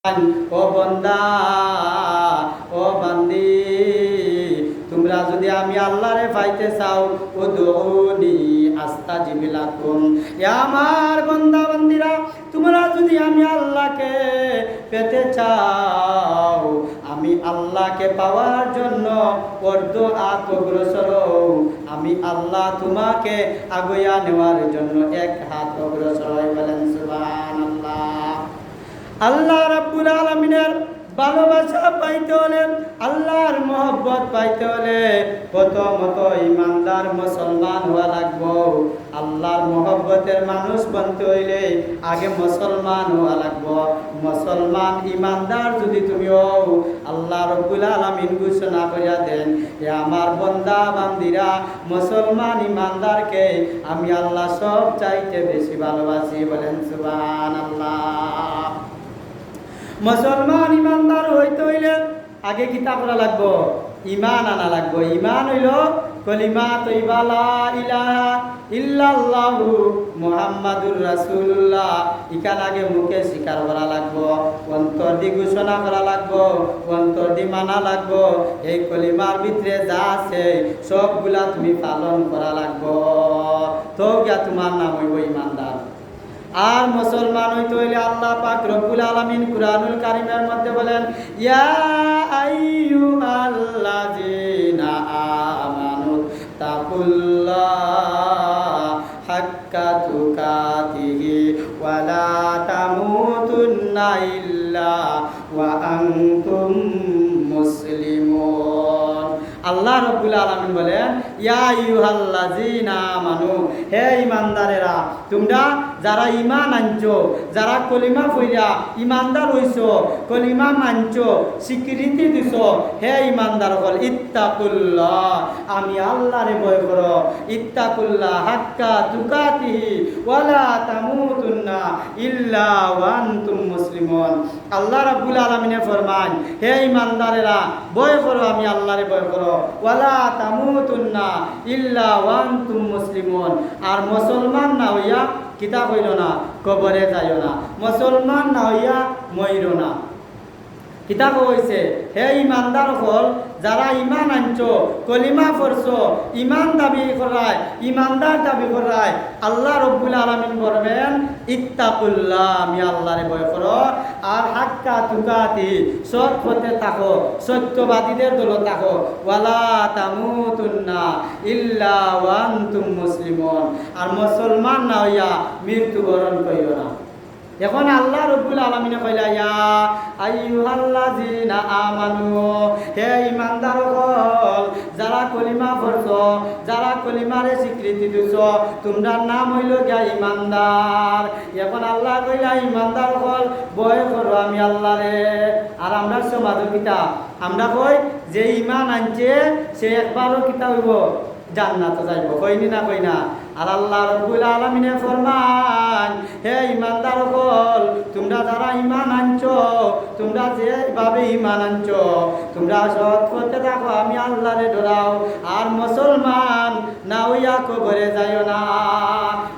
ও বন্দা, ও বান্দি, তোমরা যদি আমি আল্লাহরে পাইতে চাও, উদউনি আস্তাজিব লাকুম। আমার বান্দা বান্দিরা, তোমরা যদি আমি আল্লাহকে পেতে চাও, আমি আল্লাহকে পাওয়ার জন্য অগ্রসর হও। আমি আল্লাহ তোমাকে আগুয়া নেওয়ার জন্য এক হাত অগ্রসর হয়। বলেন সুবহানাল্লাহ। আল্লাহ রাব্বুল আলামিনের ভালোবাসা পাইতে হলে, আল্লাহর মহব্বত পাইতে হলে প্রথমত ইমানদার মুসলমান হওয়া লাগবো। আল্লাহর মহব্বতের মানুষ বনতে হইলে আগে মুসলমান হওয়া লাগবো। মুসলমান ইমানদার যদি তুমি হও, আল্লাহ রাব্বুল আলামিন ঘোষণা করিয়া দেন, এ আমার বান্দা বান্দিরা, মুসলমান ইমানদারকে আমি আল্লাহ সব চাইতে বেশি ভালোবাসি। বলেন সুবহানাল্লাহ। মুসলমান ইমানদার হইতে হইলে আগে কিতা করা লাগবো? ইমান আনা লাগবো। ইমান হইল কলিমা তৈবা লা ইলাহা ইল্লাল্লাহু মুহাম্মাদুর রাসূলুল্লাহ। ইকান আগে মুখে স্বীকার করা লাগবো, অন্তর দি ঘোষণা করা লাগবো, অন্তর দি মানা লাগবো। এই কলিমার ভিতরে যা আছে সবগুলা তুমি পালন করা লাগবো, তো গিয়া তোমার নাম হইব ইমানদার। আর মুসলমান হইতে হইলে আল্লাহ পাক রব্বুল আলামিন কুরআনুল কারীমের মধ্যে বলেন, ইয়া আইয়ুহাল্লাযীনা আমানু তাকুল্লাহ হাক্কা তুকাতিহি ওয়া লা তামুতুন্না ইল্লা ওয়া আনতুম মুসলিমুন। আল্লাহ রাব্বুল আলামিন বলেন, ইয়া আইয়ুহাল্লাযীনা আমানু, হে ঈমানদারেরা, তোমরা যারা ঈমান আনছো, যারা কলিমা পড়িয়া ঈমানদার হইছো, কলিমা মানছো, স্বীকৃতি দিছো, হে ঈমানদার হল, ইত্তাকুল্লাহ, আমি আল্লাহরে ভয় করো। ইত্তাকুল্লাহ হাক্কা তুকাতিহি ওয়া লা তামুতুন্না ইল্লা ওয়া আনতুম মুসলিমুন। আল্লাহ রাব্বুল আলামিনে ফরমান, হে ঈমানদারেরা, ভয় করো, আমি আল্লাহরে ভয় করো। ওয়ালা তামুতুন্না ইল্লা ওয়া আনতুম মুসলিমুন। আর মুসলমান না হইয়া কিতা কইল না, কবরে যাইও না। মুসলমান না হইয়া মইরো না। কিতাব হইছে, হে ইমানদার হল, যারা ইমান আনছো, কলিমা পড়ছো, ইমান দাবি করায়, ইমানদার দাবি করায়, আল্লাহ রব্বুল আলামিন বলবেন, ইত্তাকুল্লাহ, আমি আল্লাহরে ভয় করো। আর হাক্কা তুকাতি, সৎ পথে থাকো, সত্যবাদীদের দলে থাকো। ওয়ালা তামুতুন্না ইল্লা ওয়া আনতুম মুসলিমুন। আর মুসলমান না হইয়া মৃত্যুবরণ করিও না। এখন আল্লাহ রব্বুল আলামিনে কইলা, ইয়া আইয়ুহাল্লাযীনা আমানু, হে ঈমানদার হল, যারা কলিমা পড়ছো, যারা কলিমারে স্বীকৃতি দিছো, তোমরা নাম হইল গিয়া ঈমানদার। এখন আল্লাহ কইলা, ঈমানদার হল, ভয় করো আমি আল্লাহরে। আর আমরা সমাজে কিতা আমরা কই, যে ঈমান আনছে সে একবারও কিতা হইব, জান্নাতে যাইব, কইনি না কই না। আর আল্লাহ রাব্বুল আলামিনে ফরমান, হে ঈমানদার হল, তোমরা যারা ঈমান আনছো, তোমরা যেভাবে ঈমান আনছো, তোমরা সৎ পথে থাকো, আমি আল্লাহরে ডরাও। আর মুসলমান না হইয়া কবরে যাইও না।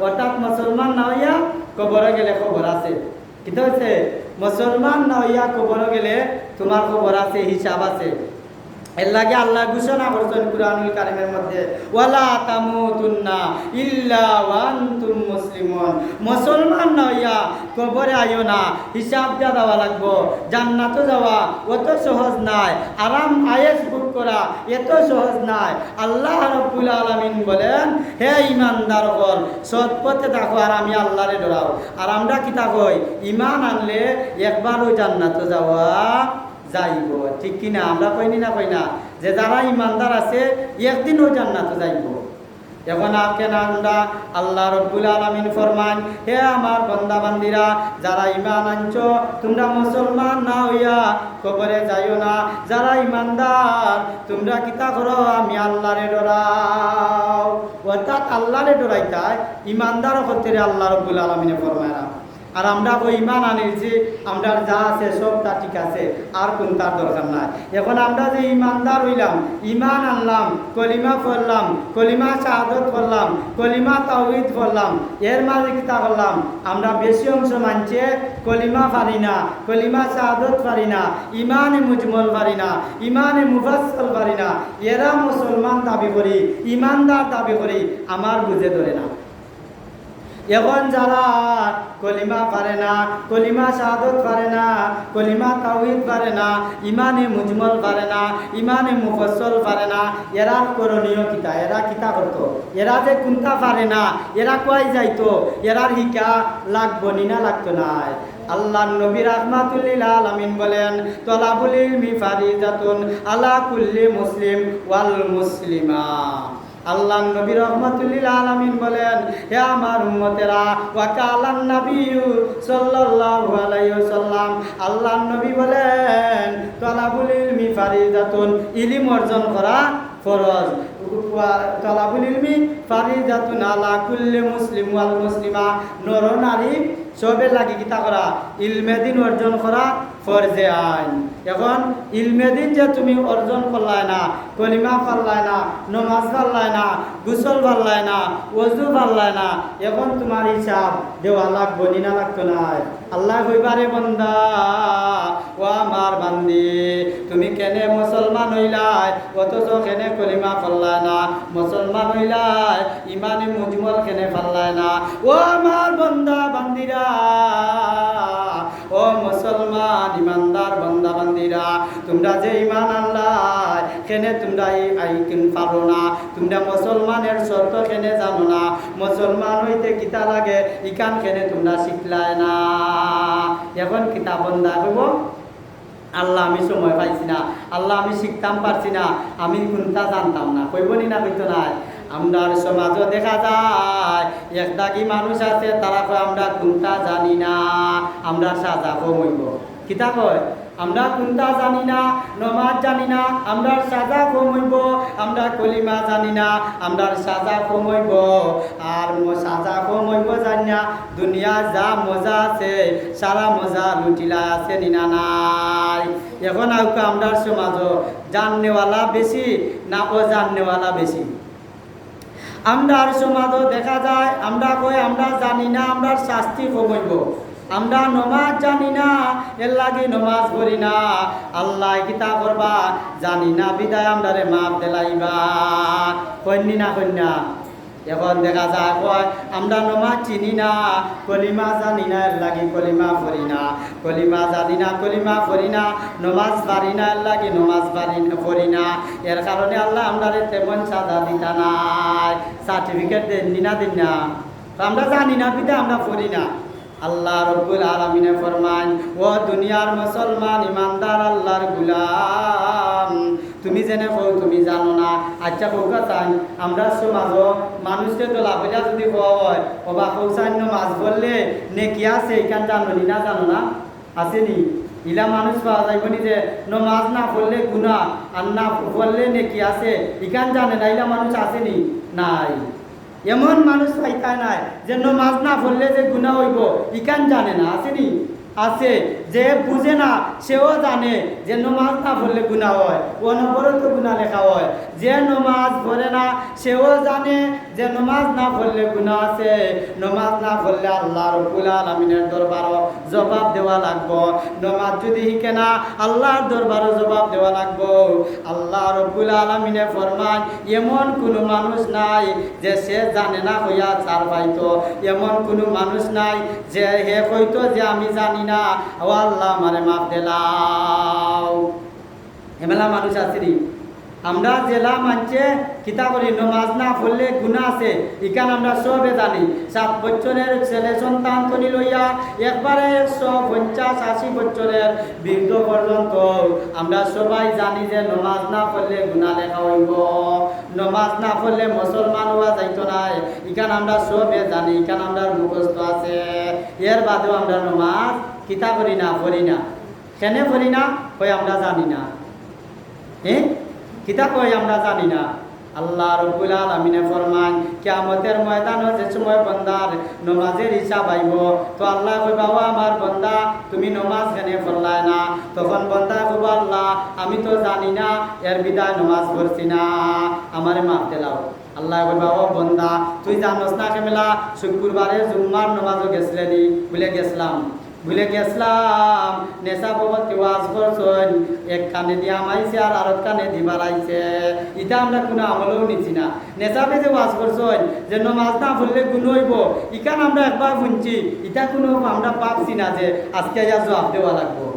অর্থাৎ মুসলমান না হইয়া কবরে গেলে খবর আছে। কিন্তু হচ্ছে মুসলমান না হইয়া কবরে গেলে তোমার খবর আছে, হিসাব আছে। এর লাগে আল্লাহ ঘোষণা করছেন কুরআনুল কারীমের মধ্যে, ওয়ালা তামুতুন্না ইল্লা ওয়া আনতুম মুসলিমুন। মুসলমান না হইয়া কবরে আইও না, হিসাব দেওয়া লাগবো। জান্নাতে যাওয়া অত সহজ নাই, আরাম আয়েশ ভোগ করা এত সহজ নাই। আল্লাহ রাব্বুল আলামিন বলেন, হে ঈমানদার হল, সৎ পথে থাকো, আর আমি আল্লাহরে ডরাও। আর আমরা কিতা কই, ঈমান আনলে একবারও জান্নাতে যাওয়া যাইব, ঠিক কিনা? আমরা কইনি না কই না, যে যারা ইমানদার আছে একদিনও জান্নাতে যাইব। এখন কেন আমরা আল্লাহ রব্বুল আলামিন ফরমান, হে আমার বান্দা বান্দিরা, যারা ঈমান আনছো, তোমরা মুসলমান না হইয়া কবরে যাইও না। যারা ঈমানদার, তোমরা কিতা করো, আমি আল্লাহরে ডরাও। অর্থাৎ আল্লাহরে ডরাইতাই ঈমানদার হতে আল্লাহ রব্বুল আলামিনে ফরমায় না। আর আমরা ওই ইমান আনিছি, আমরা যা আছে সব তা ঠিক আছে, আর কোন তার দরকার নাই। এখন আমরা যে ইমানদার হইলাম, ইমান আনলাম, কলিমা পড়লাম, কলিমা শাহাদত পড়লাম, কলিমা তাওহীদ পড়লাম, এর মাঝে কিতা করলাম, আমরা বেশি অংশ মানছে কলিমা পারি না, কলিমা শাহাদত পারি না, ইমানে মুজমল পারি না, ইমানে মুফাসসাল পারি না। এরা মুসলমান দাবি করি, ইমানদার দাবি করি, আমার বুঝে ধরে না। এখন যারা কলিমা পারে না, কলিমা শাহাদত পারে না, কলিমা তাওহীদ পারে না, ইমানে মুজমল পারে না, ইমানে মুফাসসাল পারে না, এরা করণীয় কিতা? এরা কিতা করত? এরা যে কোনটা পারে না, এরা কই যাইতো? এরার হিকা লাগবো নি না লাগতো না? আল্লাহ নবী রাহমাতুল লিল আলামিন বলেন, তলাবুল ইলমি ফারিজাতুন আলা কুল্লি মুসলিম ওয়াল মুসলিমা। আল্লাহ নবী রাহমাতুল লিল আলামিন বলেন, হে আমার উম্মতেরা, ওয়া কালান নবিয়্যু সাল্লাল্লাহু আলাইহি ওয়াসাল্লাম, আল্লাহ নবী বলেন, তলাবুল ইলমি ফারিজাতুন, ইলম অর্জন করা ফরজ। তলাবুল ইলমি ফারিজাতুন আলা কুল্লি মুসলিম ওয়াল মুসলিমা, নর নারী সবে লাগি কিতা করা? ইলমে দিন অর্জন করা ফরজে আইন। এখন ইলমে দিন যে তুমি অর্জন করলাই না, কলিমা পারলাই না, নমাজ পারলাই না, গোসল পারলাই না, ওযু পারলাই না, এখন তোমার হিসাব দেওয়া লাগবো নি না লাগতো না? আল্লাহ কইবারে বান্দা, ও আমার বান্দি, তুমি কেনে মুসলমান হইলাই অথচ কেনে কলিমা পারলাই না? মুসলমান হইলাই ইমানে মুজমল কেনে পারলাই না? ও আমার বান্দা বান্দিরা, ও মুসলমান ইমানদার বান্দা বান্দিরা, তোমরা যে ইমান আনলাই কেনে তোমরা এই আইকিন পারো না? তোমরা মুসলমানের শর্ত কেনে জানো না? মুসলমান হইতে কিতা লাগে ইকান কেনে তোমরা শিখলাই না? এখন কিতাব বন্ধা হইব, আল্লাহ আমি সময় পাইছি না, আল্লাহ আমি শিখতাম পারছি না, আমি কোনটা জানতাম না, কইবনি না কইতো না? আমরার সমাজও দেখা যায় একদাগি মানুষ আছে, তারা কয় আমরা কোনটা জানি না, আমরা সাজা কম হইব। কিতা কয়? আমরা কোনটা জানি না, নমাজ জানি না, আমরা সাজা কম হইব। আমরা কলিমা জানি না, আমরা সাজা কম হইব। আর সাজা কম হইব জানি না, দুনিয়া যা মজা আছে সারা মজা লুটিলা আছে নিনা নাই। এখন আমরা সমাজও জাননেওয়ালা বেশি না ও জাননেওয়ালা বেশি? আমরার সমাজও দেখা যায় আমরা কই আমরা জানি না, আমরা শাস্তি কমাইব। আমরা নমাজ জানি না, এর লাগে নমাজ পড়ি না। আল্লাহ কিতা করবা জানি না বিদায় আমরারে মাপ দেলাইবা, কন্যা না কন্যা? এখন দেখা যায় কয় আমরা নমাজ চিনি না, কলিমা জানি না, এর লাগে কলিমা পড়ি না, কলিমা জানি না, কলিমা পড়ি না, নমাজ পারি না, এর লাগে নমাজ পড়ি না। এর কারণে আল্লাহ আমরারে তেমন সাজা দিতা নাই, সার্টিফিকেট দেননি না দিন না। আমরা জানি না বিদায় আমরা পড়ি না। আল্লাহ রব্বুল আলামিনে ফরমান, ও দুনিয়ার মুসলমান ইমানদার আল্লাহর গোলাম, তুমি জেনে কও তুমি জানো না। আচ্ছা কৌকা চান আমরা সমাজ মানুষকে তো লাভেলা যদি হয় ওবা কৌসান্য মাছ বললে নেকি আছে এখান জানো নি না? জানো না? আসেনি? ইলা মানুষ পাওয়া যাইব নি যে নমাজ না পড়লে গুনাহ আর না পড়লে নেকি আছে, ইখান জানে না? ইলা মানুষ আসেনি? নাই। এমন মানুষ পাইতাই নাই যে নমাজ না পড়লে যে গুনাহ হইব ইখান জানে না। আসেনি? আছে। যে বুঝে না সেও জানে যে নমাজ না পড়লে গুনাহ হয়, অনবরত গুনাহ লেখা হয়। যে নমাজ পড়ে না সেও জানে যে নমাজ না পড়লে গুনাহ আছে, নমাজ না পড়লে আল্লাহ রব্বুল আলামিনের দরবারও জবাব দেওয়া লাগবো। নমাজ যদি শিখে না আল্লাহর দরবারও জবাব দেওয়া লাগবো। আল্লাহ রব্বুল আলামিনে ফরমান, এমন কোনো মানুষ নাই যে সে জানে না হইয়া ছাড় পাইতো, এমন কোনো মানুষ নাই যে হে কইতো যে আমি জানি না, ও আল্লাহ আমারে মাফ দেলাও। এমেলা মানুষ আছে নি? আমরা জেলা মানছে কিতা করি নমাজ না পড়লে গুনাহ আছে, ইকান আমরা সবে জানি। 7 বছরের ছেলে সন্তান তনি লইয়া একবারে 150-80 বছরের বৃদ্ধ পর্যন্ত আমরা সবাই জানি যে নমাজ না পড়লে গুনাহ লেখা হইব, নমাজ না পড়লে মুসলমান হওয়া যাইতো না। ইকান আমরা সবে জানি, ইকান আমরা মুখস্থ আছে। এর বাদেও আমরা নমাজ কিতা করি না, পড়ি না। কেন পড়ি না? কই আমরা জানি না। কিতা কই আমরা জানি না। আল্লাহ রাব্বুল আলামিনে ফরমান কিয়ামতের ময়দানে যে সময় বান্দার নামাজের হিসাব আইব তো আল্লাহ কইবা ও আমার বান্দা তুমি নামাজ কেন পড়লাই না তখন বান্দা কইবা আল্লাহ আমি তো জানি না এর বিদায় নামাজ পড়ছি না আমারে মাফ দিলাও আল্লাহ কইবা ও বান্দা তুই জানোস না কেমলা শুক্রবারে জুম্মার নামাজও গেছলেনি বলে গেছলাম নেশা বাবদ ওয়াজ করছেন এক কানে দিয়ে আমাইছে আর আরেক কানে দিবার আইছে এটা আমরা কোনো আমলেও নিচ্ছি না নেশা যে ওয়াজ করছেন যে নমাজ না পড়লে গুণ হইব ইখান আমরা একবার শুনছি এটা কোনো আমরা পাচ্ছি না যে আজকে ইয়া জবাব দেওয়া লাগবো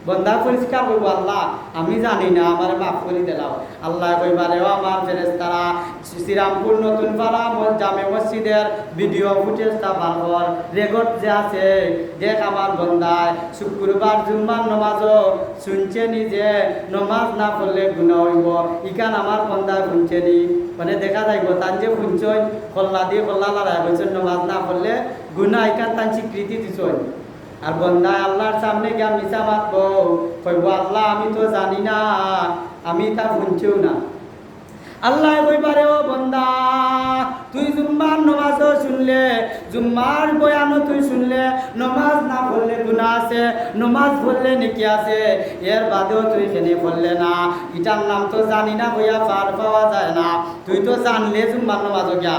বন্দা পরিষ্কার করবো আল্লাহ আমি জানি না আমার মাফ করে দিলাম আল্লাহ কইবারে ও আমার ফেরেশতারা শ্রীরামপুর নতুন পাড়া জামে মসজিদের ভিডিও ফুটেজটা বারবার রেকর্ড যে আছে দেখ আমার বন্দায় শুক্রবার জুম্মার নমাজও শুনছে নি যে নমাজ না পড়লে গুনাহ হইব ইখান আমার বন্দায় শুনছে নি মানে দেখা যাইব তান যে শুনছেন কল্লা দিয়ে কল্লা লড়াই করছেন নমাজ না পড়লে গুনাহ ইখান তান স্বীকৃতি দিচ্ছেন আর বন্দা আল্লাহর সামনে গিয়া মিছা মাতবো কইব আল্লাহ আমি তো জানি না আমি তা শুনছিও না আল্লাহ কইবারে ও বন্দা তুই জুম্মার নামাজও শুনলে জুম্মার বয়ানও তুই শুনলে নামাজ না পড়লে গুনাহ আছে নামাজ পড়লে নেকি আছে এর বাদেও তুই কেনে পড়লে না এটার নাম তো জানি না বইয়া পার পাওয়া যায় না তুই তো জানলে জুম্মার নামাজও গিয়া